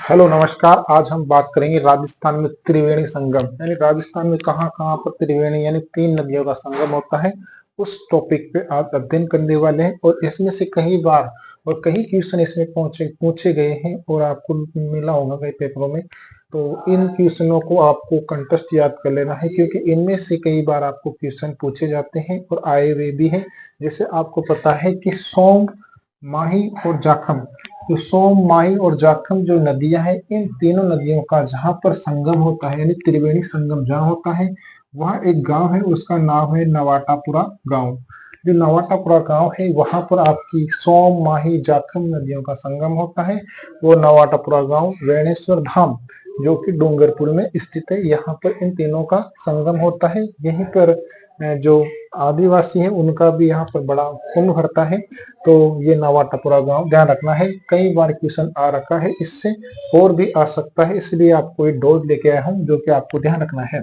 Hello नमस्कार। आज हम बात करेंगे राजस्थान में त्रिवेणी संगम यानी राजस्थान में कहाँ कहाँ पर त्रिवेणी यानी तीन नदियों का संगम होता है, उस टॉपिक पे आज अध्ययन करने वाले हैं। और इसमें से कई बार और कई क्वेश्चन इसमें पूछे गए हैं और आपको मिला होगा कई पेपरों में। तो इन क्वेश्चनों को आपको कंठस्थ याद कर लेना है, क्योंकि इनमें से कई बार आपको क्वेश्चन पूछे जाते हैं और आए हुए भी हैं। जैसे आपको पता है कि सोम, माही और जाखम, जो सोम, माही और जाखम जो नदियां हैं, इन तीनों नदियों का जहां पर संगम होता है यानी त्रिवेणी संगम जहां होता है, वहाँ एक गांव है, उसका नाम है नवाटापुरा गांव। जो नवाटापुरा गांव है वहां पर आपकी सोम, माही, जाखम नदियों का संगम होता है। वो नवाटापुरा गांव वेणेश्वर धाम जो कि डूंगरपुर में स्थित है, यहाँ पर इन तीनों का संगम होता है। यहीं पर जो आदिवासी है उनका भी यहाँ पर बड़ा कुंभ भरता है। तो ये नवाटापुरा गांव ध्यान रखना है, कई बार क्वेश्चन आ रखा है, इससे और भी आ सकता है, इसलिए आपको एक डोज लेके आया हूँ जो कि आपको ध्यान रखना है।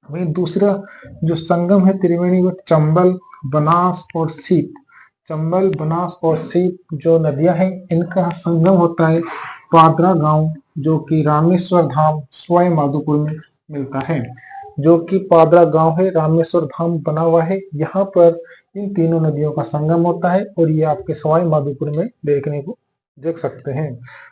वही दूसरा जो संगम है त्रिवेणी, वो चंबल, बनास और सीप। चंबल, बनास और सीप जो नदियां हैं, इनका संगम होता है पादरा गांव जो कि रामेश्वर धाम सवाई माधोपुर में मिलता है। जो कि पादरा गांव है, रामेश्वर धाम बना हुआ है, यहाँ पर इन तीनों नदियों का संगम होता है और ये आपके सवाई माधोपुर में देख सकते हैं।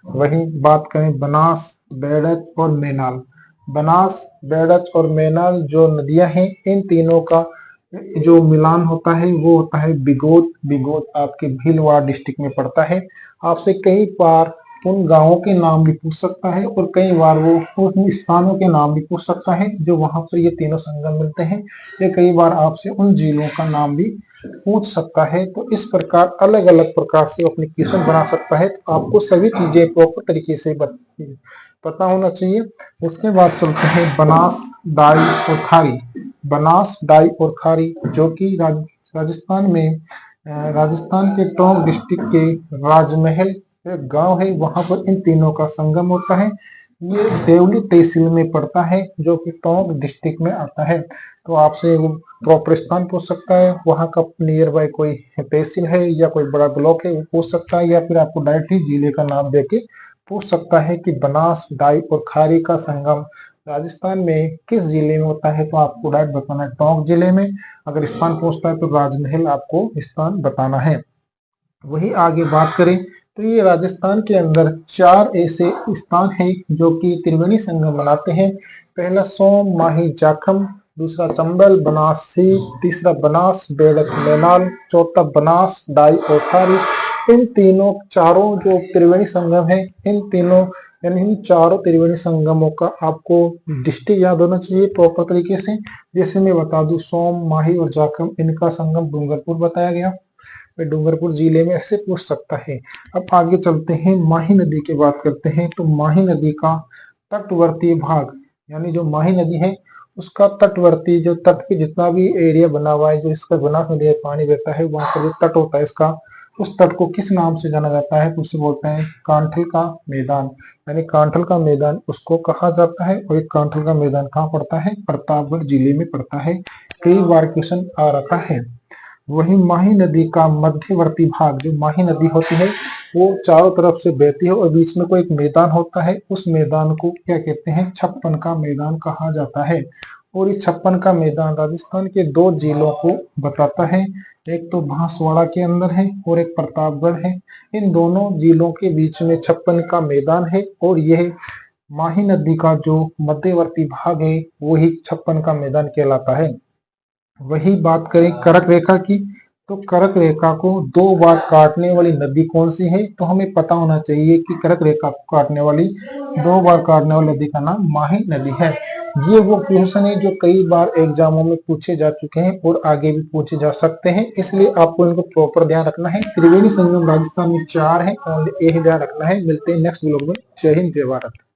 वही बात करें बनास, बेड़च और मेनाल। बनास, बेड़च और मेनाल जो नदियां हैं, इन तीनों का जो मिलान होता है वो होता है बिगोद। बिगोद आपके भीलवाड़ा डिस्ट्रिक्ट में पड़ता है। आपसे कई बार उन गांवों के नाम भी पूछ सकता है और कई बार वो उन स्थानों के नाम भी पूछ सकता है जो वहां पर ये तीनों संगम मिलते हैं। या कई बार आपसे उन जिलों का नाम भी पूछ सकता है। तो इस प्रकार अलग अलग प्रकार से अपनी क्वेश्चन बना सकता है। तो आपको सभी चीजें प्रॉपर तरीके से पता होना चाहिए। उसके बाद चलते हैं बनास, डाई और खारी। बनास, डाई और खारी जो कि राजस्थान में राजस्थान के टोंक डिस्ट्रिक्ट के राजमहल एक गांव है, वहां पर इन तीनों का संगम होता है। ये देवली तहसील में पड़ता है जो कि टोंक डिस्ट्रिक्ट में आता है। तो आपसे वो प्रॉपर स्थान पूछ सकता है, वहां का नियर बाय कोई तहसील है या कोई बड़ा ब्लॉक है वो पूछ सकता है, या फिर आपको डायरेक्ट ही जिले का नाम देके पूछ सकता है कि बनास, डाई और खारी का संगम राजस्थान में किस जिले में होता है। तो आपको डायरेक्ट बताना है टोंक जिले में। अगर स्थान पूछता है तो राजमहल आपको स्थान बताना है। वही आगे बात करें तो ये राजस्थान के अंदर चार ऐसे स्थान हैं जो कि त्रिवेणी संगम बनाते हैं। पहला सोम, माही, जाखम, दूसरा चंबल, बनास, सीप, तीसरा बनास, बेड़क, मेनाल, चौथा बनास, डाई और खारी। इन तीनों चारों जो त्रिवेणी संगम है, इन तीनों यानी इन चारों त्रिवेणी संगमों का आपको डिस्ट्रिक्ट याद होना चाहिए प्रॉपर तरीके से। जैसे मैं बता दूं, सोम, माही और जाखम इनका संगम डूंगरपुर बताया गया, डूंगरपुर जिले में ऐसे पूछ सकता है। अब आगे चलते हैं, माही नदी की बात करते हैं। तो माही नदी का तटवर्ती भाग यानी जो माही नदी है उसका तटवर्ती जो तट पे जितना भी एरिया बना हुआ है, जो इसका बनास नदी का पानी बहता है, वहां पर जो तट होता है इसका, उस तट को किस नाम से जाना जाता है? तो उसे बोलते हैं कांठल का मैदान। यानी कांठल का मैदान उसको कहा जाता है। और ये कांठल का मैदान कहाँ पड़ता है? प्रतापगढ़ जिले में पड़ता है। कई बार क्वेश्चन आ रखा है। वही माही नदी का मध्यवर्ती भाग, जो माही नदी होती है वो चारों तरफ से बहती है और बीच में कोई एक मैदान होता है, उस मैदान को क्या कहते हैं? छप्पन का मैदान कहा जाता है। और इस छप्पन का मैदान राजस्थान के दो जिलों को बताता है, एक तो बांसवाड़ा के अंदर है और एक प्रतापगढ़ है। इन दोनों जिलों के बीच में छप्पन का मैदान है और यह माही नदी का जो मध्यवर्ती भाग है वही छप्पन का मैदान कहलाता है। वही बात करें करक रेखा की, तो करक रेखा को दो बार काटने वाली नदी कौन सी है? तो हमें पता होना चाहिए कि करक रेखा को काटने वाली, दो बार काटने वाली नदी का नाम माही नदी है। ये वो क्वेश्चन है जो कई बार एग्जामों में पूछे जा चुके हैं और आगे भी पूछे जा सकते हैं, इसलिए आपको इनको प्रॉपर ध्यान रखना है। त्रिवेणी संगम राजस्थान में चार है, ओनली एक ध्यान रखना है। मिलते हैं नेक्स्ट ब्लॉग में। जय हिंद, जय भारत।